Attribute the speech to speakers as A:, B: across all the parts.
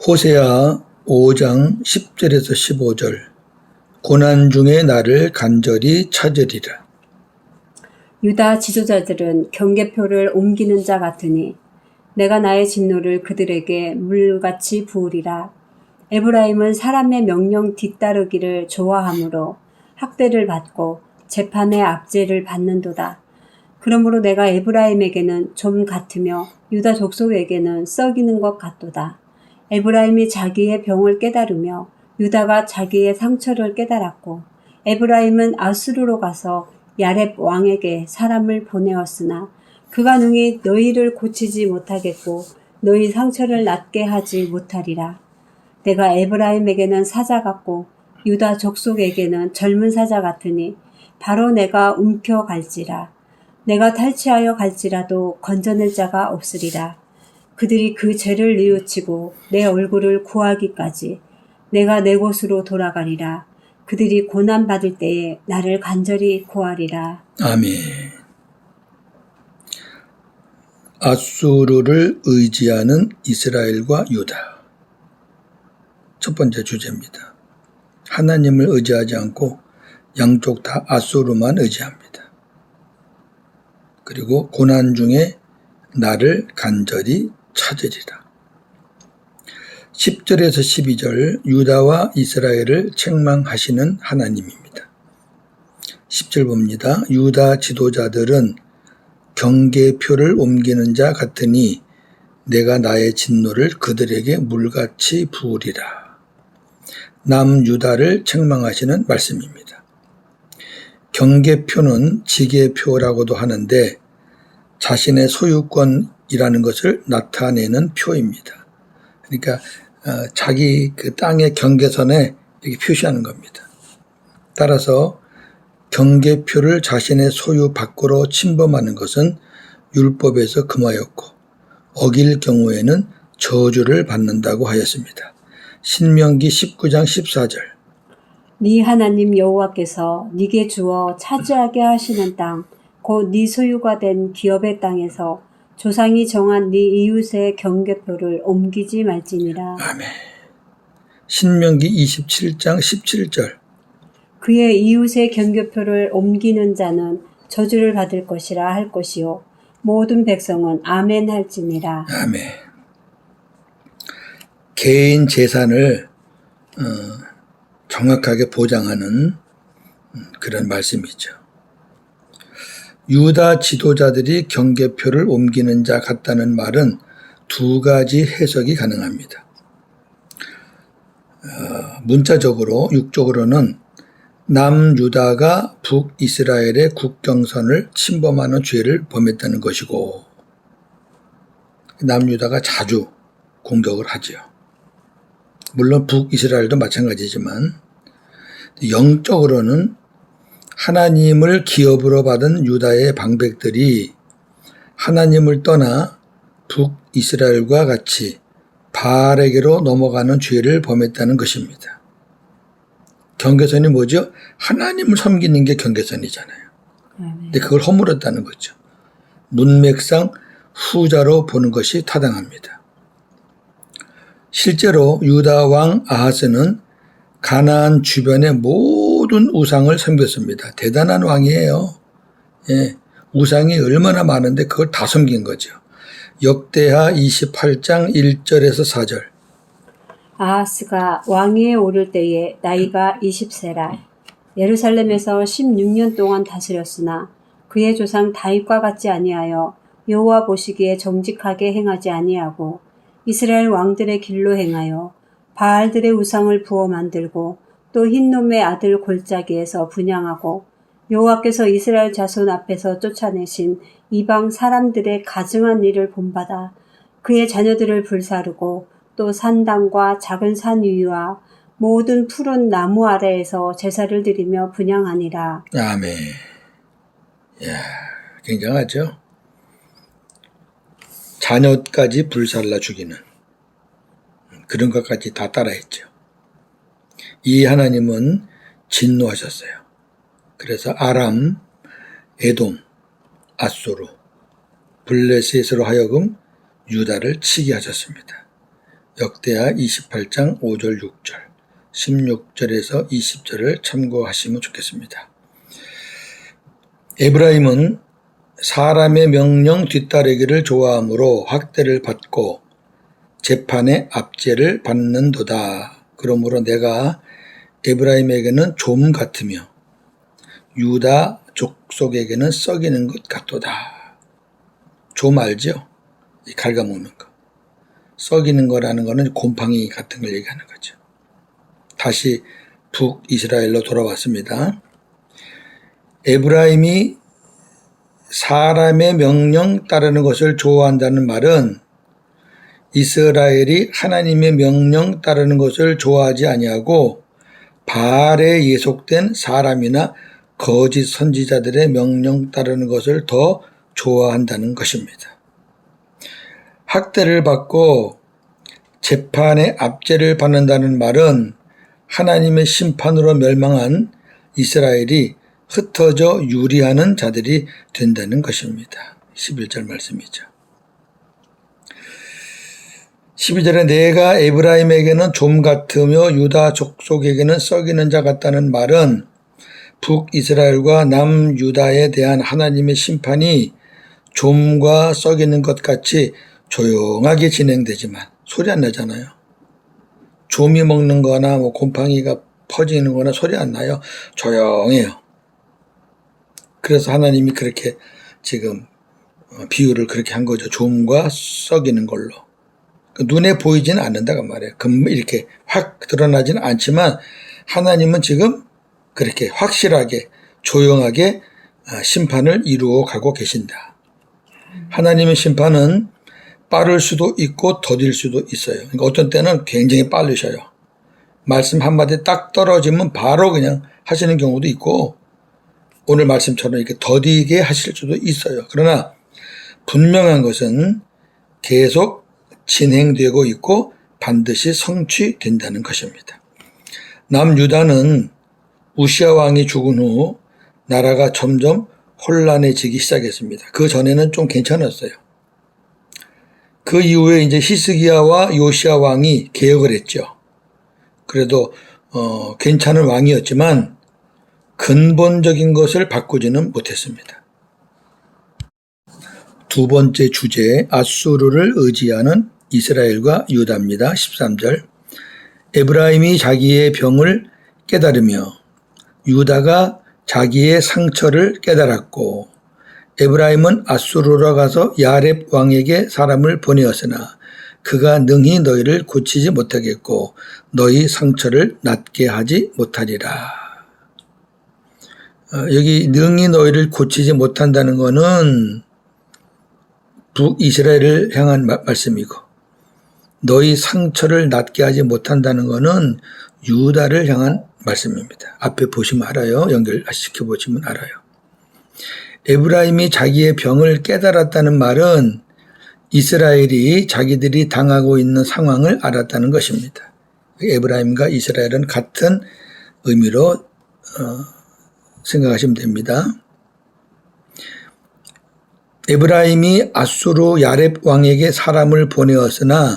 A: 호세아 5장 10절에서 15절. 고난 중에 나를 간절히 찾으리라.
B: 유다 지도자들은 경계표를 옮기는 자 같으니 내가 나의 진노를 그들에게 물같이 부으리라. 에브라임은 사람의 명령 뒤따르기를 좋아하므로 학대를 받고 재판의 압제를 받는도다. 그러므로 내가 에브라임에게는 좀 같으며 유다 족속에게는 썩이는 것 같도다. 에브라임이 자기의 병을 깨달으며 유다가 자기의 상처를 깨달았고 에브라임은 아수르로 가서 야렙 왕에게 사람을 보내었으나 그가 능히 너희를 고치지 못하겠고 너희 상처를 낫게 하지 못하리라. 내가 에브라임에게는 사자 같고 유다 족속에게는 젊은 사자 같으니 바로 내가 움켜갈지라. 내가 탈취하여 갈지라도 건져낼 자가 없으리라. 그들이 그 죄를 뉘우치고 내 얼굴을 구하기까지 내가 내 곳으로 돌아가리라. 그들이 고난받을 때에 나를 간절히 구하리라.
A: 아멘. 아수르를 의지하는 이스라엘과 유다. 첫 번째 주제입니다. 하나님을 의지하지 않고 양쪽 다 아수르만 의지합니다. 그리고 고난 중에 나를 간절히 찾으리라. 10절에서 12절 유다와 이스라엘을 책망하시는 하나님입니다. 10절 봅니다. 유다 지도자들은 경계표를 옮기는 자 같으니 내가 나의 진노를 그들에게 물같이 부으리라. 남유다를 책망하시는 말씀입니다. 경계표는 지게표라고도 하는데 자신의 소유권이라는 것을 나타내는 표입니다. 그러니까 자기 그 땅의 경계선에 이렇게 표시하는 겁니다. 따라서 경계표를 자신의 소유 밖으로 침범하는 것은 율법에서 금하였고 어길 경우에는 저주를 받는다고 하였습니다. 신명기 19장 14절.
B: 네 하나님 여호와께서 네게 주어 차지하게 하시는 땅, 곧 네 소유가 된 기업의 땅에서 조상이 정한 네 이웃의 경계표를 옮기지 말지니라.
A: 아멘. 신명기 27장 17절.
B: 그의 이웃의 경계표를 옮기는 자는 저주를 받을 것이라 할 것이요 모든 백성은 아멘 할지니라.
A: 아멘. 개인 재산을 정확하게 보장하는 그런 말씀이죠. 유다 지도자들이 경계표를 옮기는 자 같다는 말은 두 가지 해석이 가능합니다. 문자적으로, 육적으로는 남유다가 북이스라엘의 국경선을 침범하는 죄를 범했다는 것이고 남유다가 자주 공격을 하죠. 물론 북이스라엘도 마찬가지지만 영적으로는 하나님을 기업으로 받은 유다의 방백들이 하나님을 떠나 북이스라엘과 같이 바알에게로 넘어가는 죄를 범했다는 것입니다. 경계선이 뭐죠? 하나님을 섬기는 게 경계선이잖아요. 근데 그걸 허물었다는 거죠. 문맥상 후자로 보는 것이 타당합니다. 실제로 유다 왕 아하스는 가나안 주변의 모든 우상을 섬겼습니다. 대단한 왕이에요. 예, 우상이 얼마나 많은데 그걸 다 섬긴 거죠. 역대하 28장 1절에서 4절.
B: 아하스가 왕위에 오를 때에 나이가 20세라. 예루살렘에서 16년 동안 다스렸으나 그의 조상 다윗과 같지 아니하여 여호와 보시기에 정직하게 행하지 아니하고 이스라엘 왕들의 길로 행하여 바알들의 우상을 부어 만들고 또 흰놈의 아들 골짜기에서 분향하고 여호와께서 이스라엘 자손 앞에서 쫓아내신 이방 사람들의 가증한 일을 본받아 그의 자녀들을 불사르고 또 산당과 작은 산 위와 모든 푸른 나무 아래에서 제사를 드리며 분향하니라.
A: 아멘. 이야, 굉장하죠? 자녀까지 불살라 죽이는 그런 것까지 다 따라했죠. 이 하나님은 진노하셨어요. 그래서 아람, 에돔, 아수르, 블레셋으로 하여금 유다를 치게 하셨습니다. 역대하 28장 5절 6절 16절에서 20절을 참고하시면 좋겠습니다. 에브라임은 사람의 명령 뒤따르기를 좋아하므로 학대를 받고 재판의 압제를 받는도다. 그러므로 내가 에브라임에게는 좀 같으며 유다 족속에게는 썩이는 것 같도다. 좀 알죠? 이 갉아먹는 거. 썩이는 거라는 거는 곰팡이 같은 걸 얘기하는 거죠. 다시 북이스라엘로 돌아왔습니다. 에브라임이 사람의 명령 따르는 것을 좋아한다는 말은 이스라엘이 하나님의 명령 따르는 것을 좋아하지 아니하고 바알에 예속된 사람이나 거짓 선지자들의 명령 따르는 것을 더 좋아한다는 것입니다. 학대를 받고 재판의 압제를 받는다는 말은 하나님의 심판으로 멸망한 이스라엘이 흩어져 유리하는 자들이 된다는 것입니다. 11절 말씀이죠. 12절에 내가 에브라임에게는 좀 같으며 유다 족속에게는 썩이는 자 같다는 말은 북이스라엘과 남유다에 대한 하나님의 심판이 좀과 썩이는 것 같이 조용하게 진행되지만 소리 안 나잖아요. 좀이 먹는 거나 곰팡이가 퍼지는 거나 소리 안 나요. 조용해요. 그래서 하나님이 그렇게 지금 비유를 그렇게 한 거죠. 좀과 썩이는 걸로. 눈에 보이지는 않는다고 말이에요. 이렇게 확 드러나지는 않지만 하나님은 지금 그렇게 확실하게 조용하게 심판을 이루어 가고 계신다. 하나님의 심판은 빠를 수도 있고 더딜 수도 있어요. 그러니까 어떤 때는 굉장히 빠르셔요. 말씀 한마디 딱 떨어지면 바로 그냥 하시는 경우도 있고 오늘 말씀처럼 이렇게 더디게 하실 수도 있어요. 그러나 분명한 것은 계속 진행되고 있고 반드시 성취된다는 것입니다. 남유다는 우시아 왕이 죽은 후 나라가 점점 혼란해지기 시작했습니다. 그 전에는 좀 괜찮았어요. 그 이후에 이제 히스기야와 요시아 왕이 개혁을 했죠. 그래도 괜찮은 왕이었지만 근본적인 것을 바꾸지는 못했습니다. 두 번째 주제, 아수르를 의지하는 이스라엘과 유다입니다. 13절. 에브라임이 자기의 병을 깨달으며 유다가 자기의 상처를 깨달았고 에브라임은 아수르로 가서 야렙 왕에게 사람을 보내었으나 그가 능히 너희를 고치지 못하겠고 너희 상처를 낫게 하지 못하리라. 여기 능히 너희를 고치지 못한다는 것은 북이스라엘을 향한 말씀이고 너희 상처를 낫게 하지 못한다는 것은 유다를 향한 말씀입니다. 앞에 보시면 알아요. 연결시켜 보시면 알아요. 에브라임이 자기의 병을 깨달았다는 말은 이스라엘이 자기들이 당하고 있는 상황을 알았다는 것입니다. 에브라임과 이스라엘은 같은 의미로 생각하시면 됩니다. 에브라임이 아수르 야렙 왕에게 사람을 보내었으나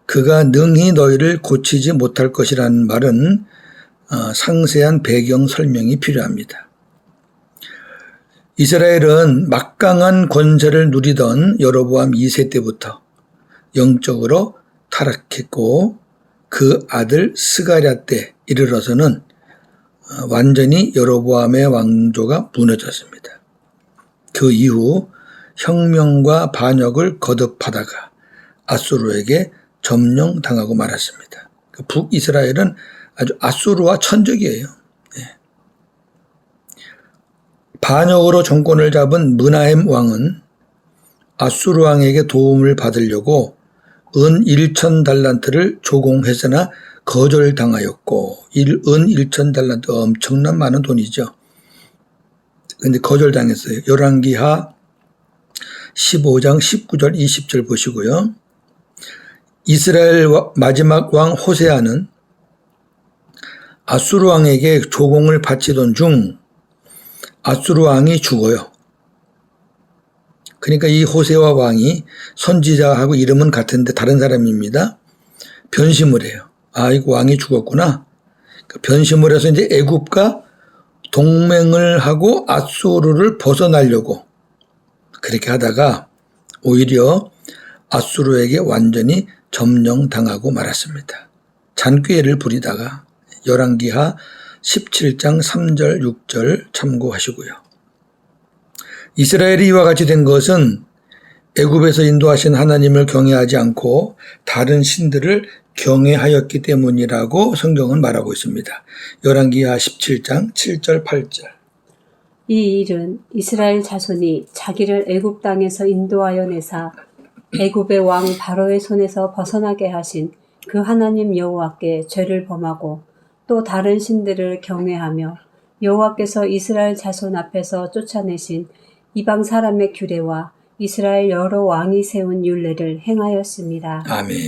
A: 그가 능히 너희를 고치지 못할 것이라는 말은 상세한 배경 설명이 필요합니다. 이스라엘은 막강한 권세를 누리던 여로보암 2세 때부터 영적으로 타락했고 그 아들 스가랴 때 이르러서는 완전히 여로보암의 왕조가 무너졌습니다. 그 이후 혁명과 반역을 거듭하다가 아수르에게 점령당하고 말았습니다. 북이스라엘은 아주 아수르와 천적이에요. 반역으로 정권을 잡은 므나헴 왕은 아수르 왕에게 도움을 받으려고 은 1,000달란트를 조공했으나 거절당하였고 은 1,000달란트 엄청난 많은 돈이죠. 근데 거절당했어요. 열왕기하 15장 19절 20절 보시고요. 이스라엘 마지막 왕 호세아는 아수르 왕에게 조공을 바치던 중 아수르 왕이 죽어요. 그러니까 이 호세아 왕이 선지자하고 이름은 같은데 다른 사람입니다. 변심을 해요. 아, 이거 왕이 죽었구나. 변심을 해서 이제 애굽과 동맹을 하고 아수르를 벗어나려고 그렇게 하다가 오히려 아수르에게 완전히 점령당하고 말았습니다. 잔꾀를 부리다가 열왕기하 17장 3절 6절 참고하시고요. 이스라엘이 이와 같이 된 것은 애굽에서 인도하신 하나님을 경외하지 않고 다른 신들을 경외하였기 때문이라고 성경은 말하고 있습니다. 열왕기하 17장 7절 8절.
B: 이 일은 이스라엘 자손이 자기를 애굽 땅에서 인도하여 내사 애굽의 왕 바로의 손에서 벗어나게 하신 그 하나님 여호와께 죄를 범하고 또 다른 신들을 경외하며 여호와께서 이스라엘 자손 앞에서 쫓아내신 이방 사람의 규례와 이스라엘 여러 왕이 세운 율례를 행하였습니다.
A: 아멘.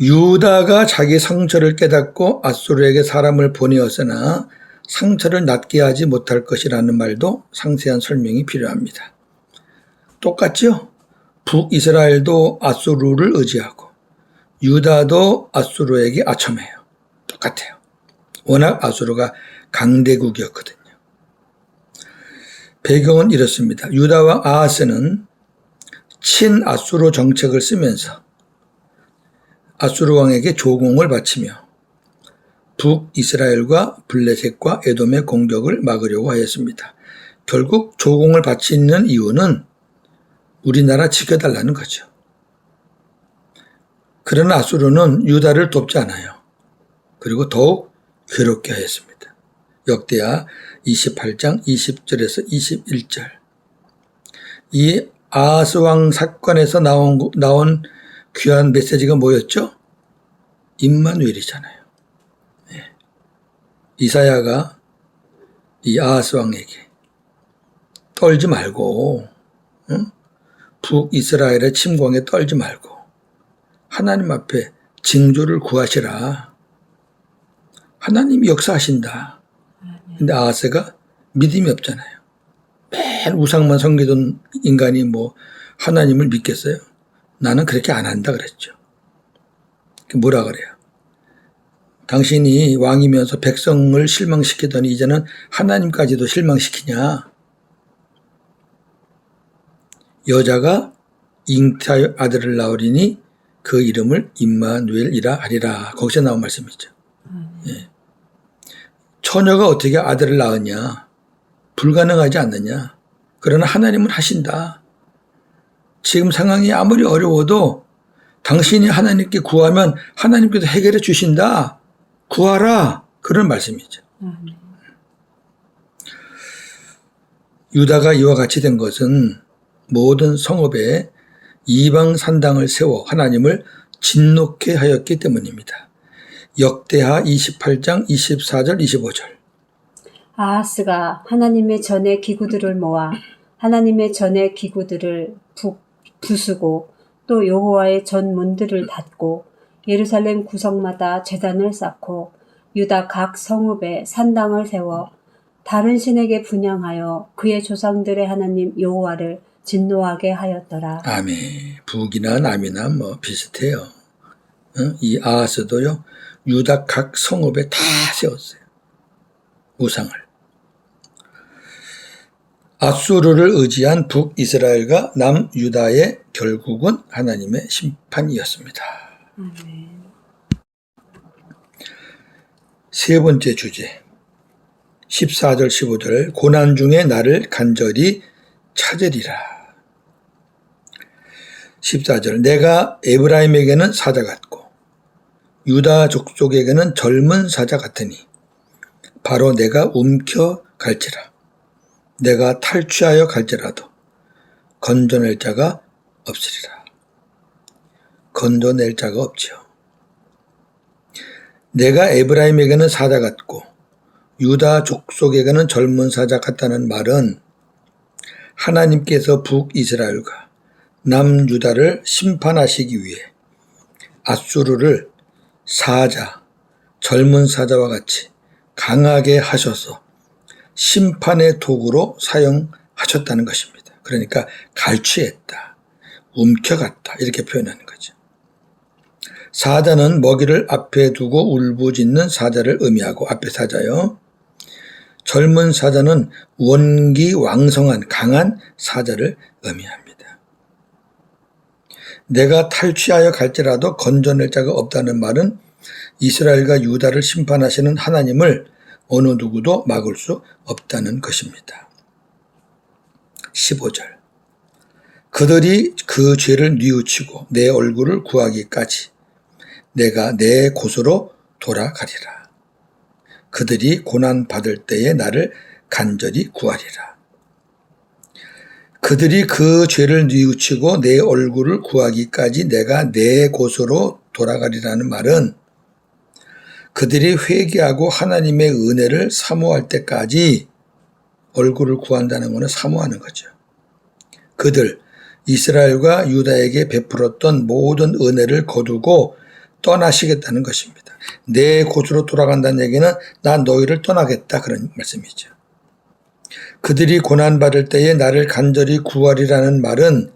A: 유다가 자기 상처를 깨닫고 아수르에게 사람을 보내었으나 상처를 낫게 하지 못할 것이라는 말도 상세한 설명이 필요합니다. 똑같죠? 북이스라엘도 아수르를 의지하고 유다도 아수르에게 아첨해요. 똑같아요. 워낙 아수르가 강대국이었거든요. 배경은 이렇습니다. 유다와 아하스는 친아수르 정책을 쓰면서 아수르 왕에게 조공을 바치며 북이스라엘과 블레셋과 에돔의 공격을 막으려고 하였습니다. 결국 조공을 바치는 이유는 우리나라 지켜달라는 거죠. 그러나 아수르는 유다를 돕지 않아요. 그리고 더욱 괴롭게 하였습니다. 역대하 28장 20절에서 21절. 이 아하스 왕 사건에서 나온 귀한 메시지가 뭐였죠? 임마누엘이잖아요. 네. 이사야가 이 아하스 왕에게 떨지 말고, 응? 북이스라엘의 침공에 떨지 말고 하나님 앞에 징조를 구하시라. 하나님이 역사하신다. 근데 아하스가 믿음이 없잖아요. 매일 우상만 섬기던 인간이 뭐 하나님을 믿겠어요? 나는 그렇게 안 한다 그랬죠. 뭐라 그래요? 당신이 왕이면서 백성을 실망시키더니 이제는 하나님까지도 실망시키냐? 여자가 잉태 아들을 낳으리니 그 이름을 임마누엘이라 하리라. 거기서 나온 말씀이죠. 예. 처녀가 어떻게 아들을 낳았냐? 불가능하지 않느냐? 그러나 하나님은 하신다. 지금 상황이 아무리 어려워도 당신이 하나님께 구하면 하나님께서 해결해 주신다. 구하라. 그런 말씀이죠. 유다가 이와 같이 된 것은 모든 성읍에 이방 산당을 세워 하나님을 진노케 하였기 때문입니다. 역대하 28장 24절 25절.
B: 아하스가 하나님의 전의 기구들을 모아 하나님의 전의 기구들을 부수고 또 여호와의 전 문들을 닫고 예루살렘 구석마다 제단을 쌓고 유다 각 성읍에 산당을 세워 다른 신에게 분향하여 그의 조상들의 하나님 여호와를 진노하게 하였더라.
A: 아멘. 북이나 남이나 뭐 비슷해요. 이 아하스도요. 유다 각 성읍에 다 세웠어요. 우상을. 아수르를 의지한 북이스라엘과 남유다의 결국은 하나님의 심판이었습니다. 세 번째 주제 14절 15절 고난 중에 나를 간절히 찾으리라. 14절 내가 에브라임에게는 사자 같고 유다 족속에게는 젊은 사자 같으니 바로 내가 움켜 갈지라. 내가 탈취하여 갈지라도 건져낼 자가 없으리라. 건져낼 자가 없지요. 내가 에브라임에게는 사자 같고 유다 족속에게는 젊은 사자 같다는 말은 하나님께서 북이스라엘과 남유다를 심판하시기 위해 아수르를 사자, 젊은 사자와 같이 강하게 하셔서 심판의 도구로 사용하셨다는 것입니다. 그러니까 갈취했다. 움켜갔다. 이렇게 표현하는 거죠. 사자는 먹이를 앞에 두고 울부짖는 사자를 의미하고, 앞에 사자요. 젊은 사자는 원기왕성한 강한 사자를 의미합니다. 내가 탈취하여 갈지라도 건져낼 자가 없다는 말은 이스라엘과 유다를 심판하시는 하나님을 어느 누구도 막을 수 없다는 것입니다. 15절. 그들이 그 죄를 뉘우치고 내 얼굴을 구하기까지 내가 내 곳으로 돌아가리라. 그들이 고난받을 때에 나를 간절히 구하리라. 그들이 그 죄를 뉘우치고 내 얼굴을 구하기까지 내가 내 곳으로 돌아가리라는 말은 그들이 회개하고 하나님의 은혜를 사모할 때까지 얼굴을 구한다는 것은 사모하는 거죠. 그들, 이스라엘과 유다에게 베풀었던 모든 은혜를 거두고 떠나시겠다는 것입니다. 내 곳으로 돌아간다는 얘기는 난 너희를 떠나겠다, 그런 말씀이죠. 그들이 고난받을 때에 나를 간절히 구하리라는 말은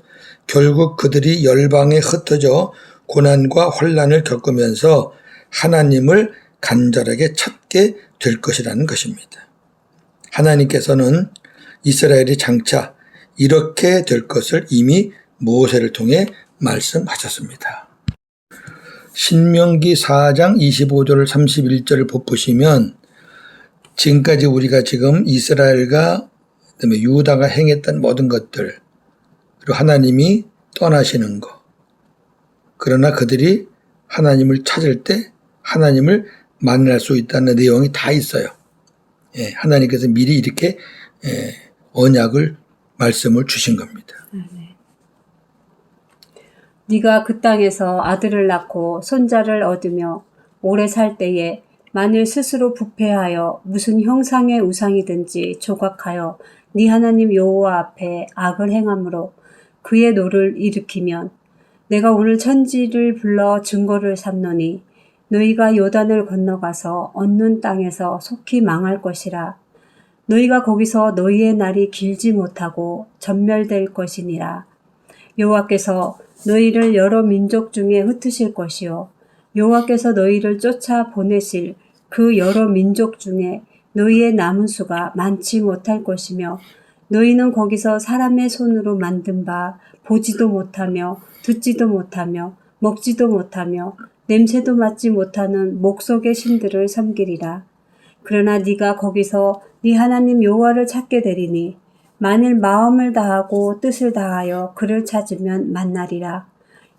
A: 결국 그들이 열방에 흩어져 고난과 환난을 겪으면서 하나님을 간절하게 찾게 될 것이라는 것입니다. 하나님께서는 이스라엘이 장차 이렇게 될 것을 이미 모세를 통해 말씀하셨습니다. 신명기 4장 25절 31절을 보시면 지금까지 우리가 지금 이스라엘과 그다음에 유다가 행했던 모든 것들, 그리고 하나님이 떠나시는 것, 그러나 그들이 하나님을 찾을 때 하나님을 만날 수 있다는 내용이 다 있어요. 예, 하나님께서 미리 이렇게 언약을 말씀을 주신 겁니다.
B: 네가 그 땅에서 아들을 낳고 손자를 얻으며 오래 살 때에 만일 스스로 부패하여 무슨 형상의 우상이든지 조각하여 네 하나님 여호와 앞에 악을 행함으로 그의 노를 일으키면 내가 오늘 천지를 불러 증거를 삼노니 너희가 요단을 건너가서 얻는 땅에서 속히 망할 것이라. 너희가 거기서 너희의 날이 길지 못하고 전멸될 것이니라. 여호와께서 너희를 여러 민족 중에 흩으실 것이요 여호와께서 너희를 쫓아 보내실 그 여러 민족 중에 너희의 남은 수가 많지 못할 것이며 너희는 거기서 사람의 손으로 만든 바 보지도 못하며 듣지도 못하며 먹지도 못하며 냄새도 맡지 못하는 목석의 신들을 섬기리라. 그러나 네가 거기서 네 하나님 여호와를 찾게 되리니 만일 마음을 다하고 뜻을 다하여 그를 찾으면 만나리라.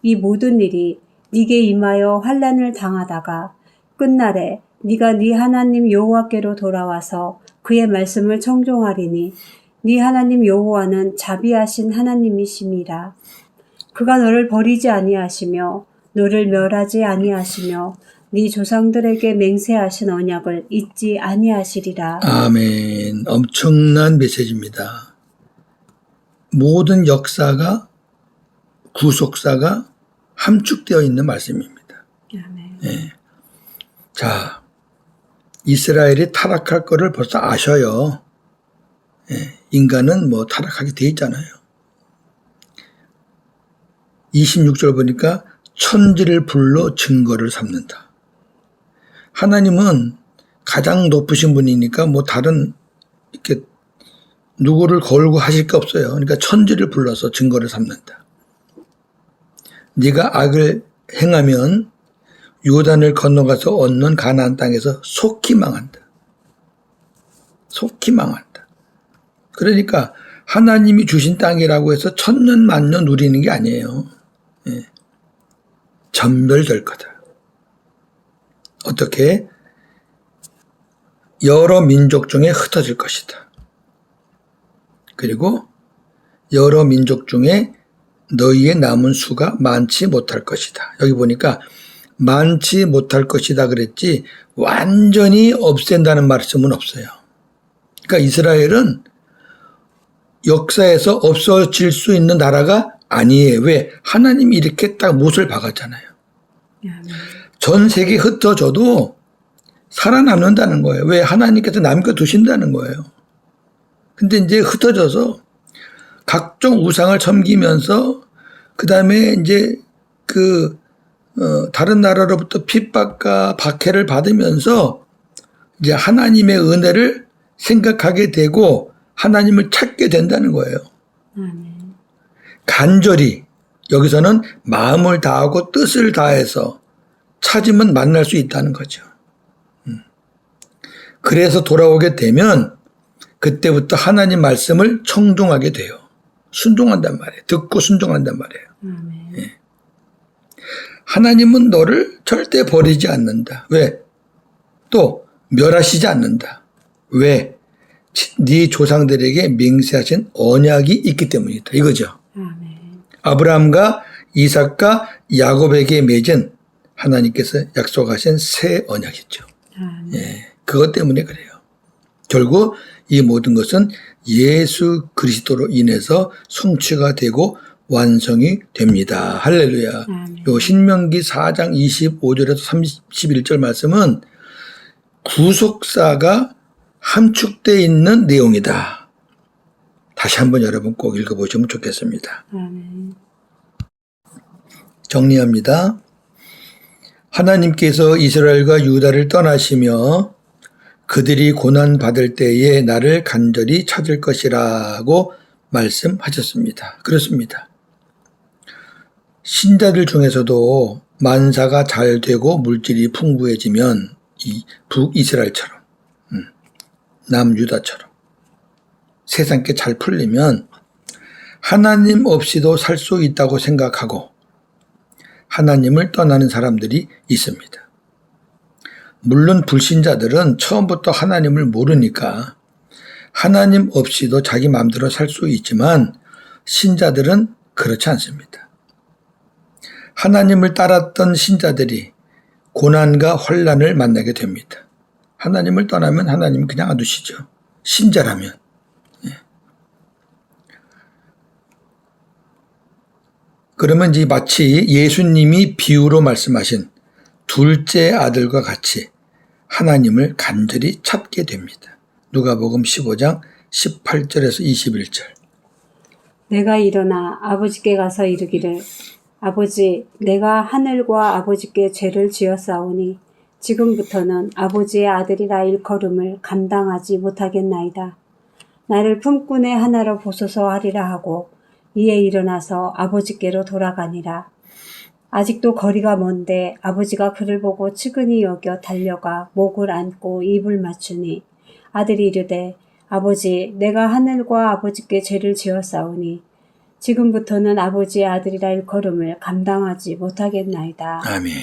B: 이 모든 일이 네게 임하여 환난을 당하다가 끝날에 네가 네 하나님 여호와께로 돌아와서 그의 말씀을 청종하리니 네 하나님 여호와는 자비하신 하나님이심이라. 그가 너를 버리지 아니하시며 너를 멸하지 아니하시며 네 조상들에게 맹세하신 언약을 잊지 아니하시리라.
A: 아멘. 엄청난 메시지입니다. 모든 역사가, 구속사가 함축되어 있는 말씀입니다.
B: 아멘.
A: 예. 자, 이스라엘이 타락할 거를 벌써 아셔요. 예. 인간은 뭐 타락하게 돼 있잖아요. 26절 보니까 천지를 불러 증거를 삼는다. 하나님은 가장 높으신 분이니까 뭐 다른 이렇게 누구를 걸고 하실 게 없어요. 그러니까 천지를 불러서 증거를 삼는다. 네가 악을 행하면 요단을 건너가서 얻는 가나안 땅에서 속히 망한다. 속히 망한다. 그러니까 하나님이 주신 땅이라고 해서 천년 만년 누리는 게 아니에요. 예. 전멸될 거다. 어떻게? 여러 민족 중에 흩어질 것이다. 그리고 여러 민족 중에 너희의 남은 수가 많지 못할 것이다. 여기 보니까 많지 못할 것이다 그랬지 완전히 없앤다는 말씀은 없어요. 그러니까 이스라엘은 역사에서 없어질 수 있는 나라가 아니에요. 왜? 하나님이 이렇게 딱 못을 박았잖아요. 전 세계 흩어져도 살아남는다는 거예요. 왜? 하나님께서 남겨두신다는 거예요. 근데 이제 흩어져서 각종 우상을 섬기면서 그 다음에 이제 다른 나라로부터 핍박과 박해를 받으면서 이제 하나님의 은혜를 생각하게 되고 하나님을 찾게 된다는 거예요.
B: 아멘.
A: 간절히 여기서는 마음을 다하고 뜻을 다해서 찾으면 만날 수 있다는 거죠. 그래서 돌아오게 되면 그때부터 하나님 말씀을 청종하게 돼요. 순종한단 말이에요. 듣고 순종한단 말이에요.
B: 아멘.
A: 하나님은 너를 절대 버리지 않는다. 왜? 또 멸하시지 않는다. 왜? 네 조상들에게 맹세하신 언약이 있기 때문이다. 이거죠.
B: 아멘.
A: 아브라함과 이삭과 야곱에게 맺은 하나님께서 약속하신 새 언약이죠.
B: 아멘.
A: 예, 그것 때문에 그래요. 결국 이 모든 것은 예수 그리스도로 인해서 성취가 되고 완성이 됩니다. 할렐루야.
B: 아멘.
A: 요 신명기 4장 25절에서 31절 말씀은 구속사가 함축되어 있는 내용이다. 다시 한번 여러분 꼭 읽어보시면 좋겠습니다.
B: 아멘.
A: 정리합니다. 하나님께서 이스라엘과 유다를 떠나시며 그들이 고난받을 때에 나를 간절히 찾을 것이라고 말씀하셨습니다. 그렇습니다. 신자들 중에서도 만사가 잘 되고 물질이 풍부해지면 이 북이스라엘처럼 남유다처럼 세상께 잘 풀리면 하나님 없이도 살 수 있다고 생각하고 하나님을 떠나는 사람들이 있습니다. 물론 불신자들은 처음부터 하나님을 모르니까 하나님 없이도 자기 마음대로 살 수 있지만 신자들은 그렇지 않습니다. 하나님을 따랐던 신자들이 고난과 환난을 만나게 됩니다. 하나님을 떠나면 하나님은 그냥 놔두시죠. 신자라면. 그러면 이제 마치 예수님이 비유로 말씀하신 둘째 아들과 같이 하나님을 간절히 찾게 됩니다. 누가복음 15장 18절에서 21절.
B: 내가 일어나 아버지께 가서 이르기를 아버지 내가 하늘과 아버지께 죄를 지었사오니 지금부터는 아버지의 아들이라 일컬음을 감당하지 못하겠나이다. 나를 품꾼의 하나로 보소서 하리라 하고 이에 일어나서 아버지께로 돌아가니라. 아직도 거리가 먼데 아버지가 그를 보고 측은히 여겨 달려가 목을 안고 입을 맞추니 아들이 이르되 아버지 내가 하늘과 아버지께 죄를 지었사오니 지금부터는 아버지의 아들이라 일컬음을 감당하지 못하겠나이다.
A: 아멘.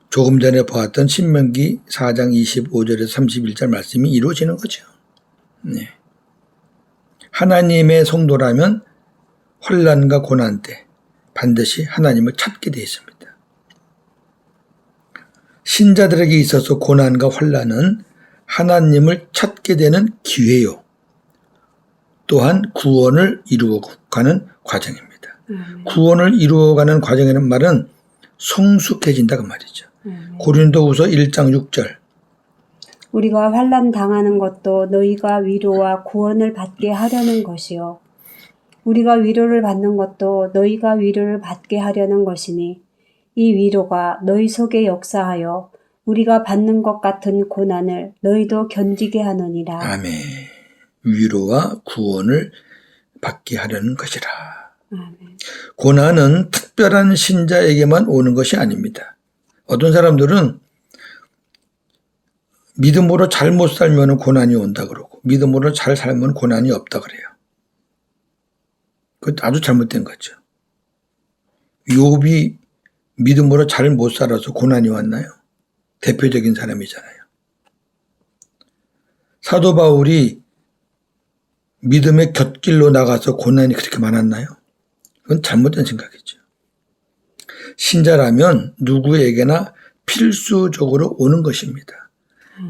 A: 조금 전에 보았던 신명기 4장 25절에서 31절 말씀이 이루어지는 거죠. 네. 하나님의 성도라면 환난과 고난 때 반드시 하나님을 찾게 되어 있습니다. 신자들에게 있어서 고난과 환난은 하나님을 찾게 되는 기회요. 또한 구원을 이루어가는 과정입니다. 구원을 이루어가는 과정이라는 말은 성숙해진다 그 말이죠. 고린도후서 1장 6절.
B: 우리가 환난 당하는 것도 너희가 위로와 구원을 받게 하려는 것이요. 우리가 위로를 받는 것도 너희가 위로를 받게 하려는 것이니 이 위로가 너희 속에 역사하여 우리가 받는 것 같은 고난을 너희도 견디게 하느니라.
A: 아멘. 위로와 구원을 받게 하려는 것이라.
B: 아멘.
A: 고난은 특별한 신자에게만 오는 것이 아닙니다. 어떤 사람들은 믿음으로 잘못 살면 고난이 온다 그러고 믿음으로 잘 살면 고난이 없다 그래요. 그건 아주 잘못된 거죠. 욥이 믿음으로 잘 못 살아서 고난이 왔나요? 대표적인 사람이잖아요. 사도 바울이 믿음의 곁길로 나가서 고난이 그렇게 많았나요? 그건 잘못된 생각이죠. 신자라면 누구에게나 필수적으로 오는 것입니다.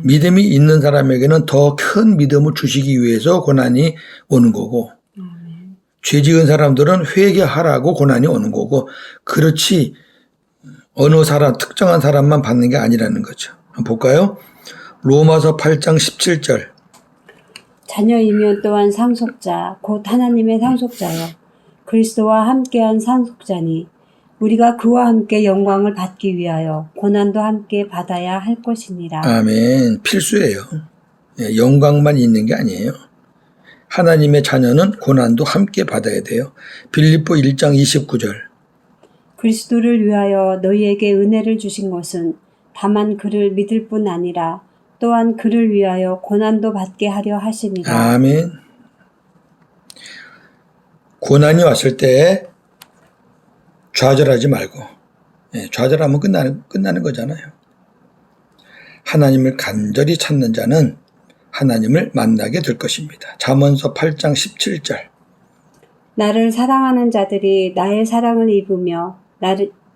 A: 믿음이 있는 사람에게는 더 큰 믿음을 주시기 위해서 고난이 오는 거고 죄 지은 사람들은 회개하라고 고난이 오는 거고 그렇지 어느 사람 특정한 사람만 받는 게 아니라는 거죠. 한번 볼까요? 로마서 8장 17절.
B: 자녀이면 또한 상속자 곧 하나님의 상속자여 그리스도와 함께한 상속자니 우리가 그와 함께 영광을 받기 위하여 고난도 함께 받아야 할 것이니라.
A: 아멘. 필수예요. 예, 영광만 있는 게 아니에요. 하나님의 자녀는 고난도 함께 받아야 돼요. 빌립보 1장 29절.
B: 그리스도를 위하여 너희에게 은혜를 주신 것은 다만 그를 믿을 뿐 아니라 또한 그를 위하여 고난도 받게 하려 하심이라.
A: 아멘. 고난이 왔을 때 좌절하지 말고, 좌절하면 끝나는 거잖아요. 하나님을 간절히 찾는 자는 하나님을 만나게 될 것입니다. 잠언서 8장 17절.
B: 나를 사랑하는 자들이 나의 사랑을 입으며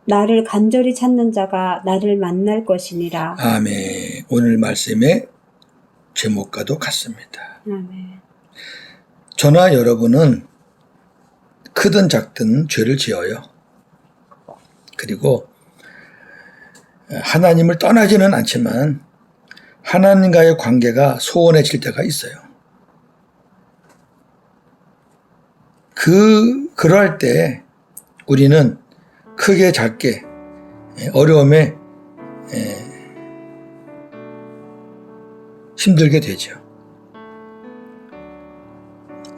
B: 나를 간절히 찾는 자가 나를 만날 것이니라.
A: 아멘. 오늘 말씀의 제목과도 같습니다.
B: 아멘.
A: 저나 여러분은 크든 작든 죄를 지어요. 그리고 하나님을 떠나지는 않지만 하나님과의 관계가 소원해질 때가 있어요. 그럴 때 우리는 크게 작게 어려움에 힘들게 되죠.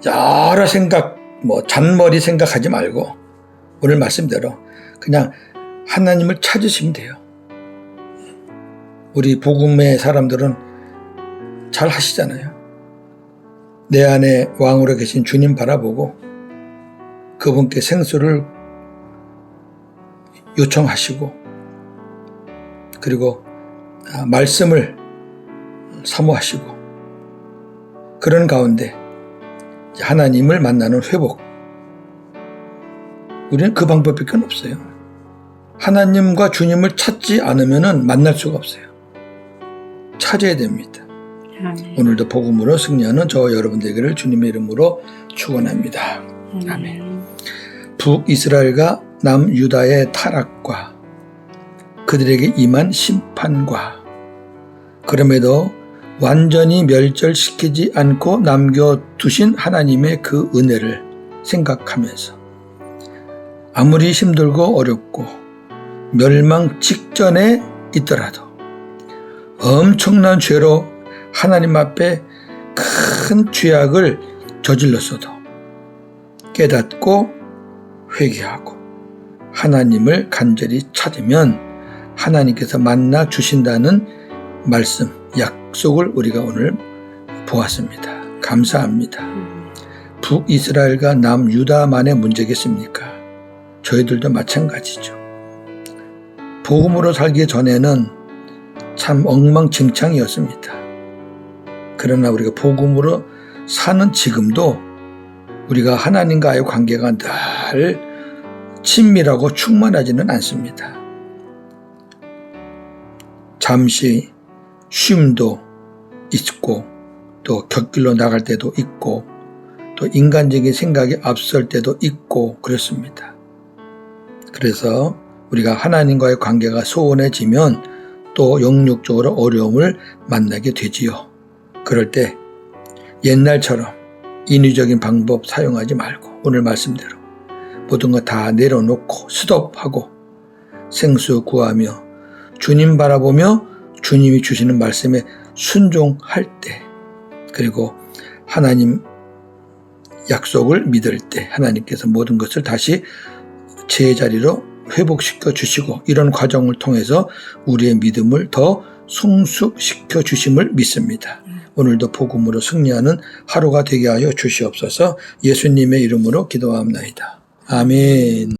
A: 여러 생각, 잔머리 생각하지 말고 오늘 말씀대로 그냥 하나님을 찾으시면 돼요. 우리 복음의 사람들은 잘 하시잖아요. 내 안에 왕으로 계신 주님 바라보고 그분께 생수를 요청하시고 그리고 말씀을 사모하시고 그런 가운데 하나님을 만나는 회복, 우리는 그 방법밖에 없어요. 하나님과 주님을 찾지 않으면 만날 수가 없어요. 찾아야 됩니다.
B: 아멘.
A: 오늘도 복음으로 승리하는 저 여러분들에게를 주님의 이름으로 축원합니다. 아멘. 북이스라엘과 남유다의 타락과 그들에게 임한 심판과 그럼에도 완전히 멸절시키지 않고 남겨두신 하나님의 그 은혜를 생각하면서 아무리 힘들고 어렵고 멸망 직전에 있더라도 엄청난 죄로 하나님 앞에 큰 죄악을 저질렀어도 깨닫고 회개하고 하나님을 간절히 찾으면 하나님께서 만나 주신다는 말씀, 약속을 우리가 오늘 보았습니다. 감사합니다. 북이스라엘과 남유다만의 문제겠습니까? 저희들도 마찬가지죠. 복음으로 살기 전에는 참 엉망진창이었습니다. 그러나 우리가 복음으로 사는 지금도 우리가 하나님과의 관계가 늘 친밀하고 충만하지는 않습니다. 잠시 쉼도 있고 또 곁길로 나갈 때도 있고 또 인간적인 생각이 앞설 때도 있고 그렇습니다. 그래서 우리가 하나님과의 관계가 소원해지면 또 영육적으로 어려움을 만나게 되지요. 그럴 때 옛날처럼 인위적인 방법 사용하지 말고 오늘 말씀대로 모든 것 다 내려놓고 스톱하고 생수 구하며 주님 바라보며 주님이 주시는 말씀에 순종할 때 그리고 하나님 약속을 믿을 때 하나님께서 모든 것을 다시 제자리로 회복시켜 주시고 이런 과정을 통해서 우리의 믿음을 더 성숙시켜 주심을 믿습니다. 오늘도 복음으로 승리하는 하루가 되게 하여 주시옵소서. 예수님의 이름으로 기도합나이다. 아멘.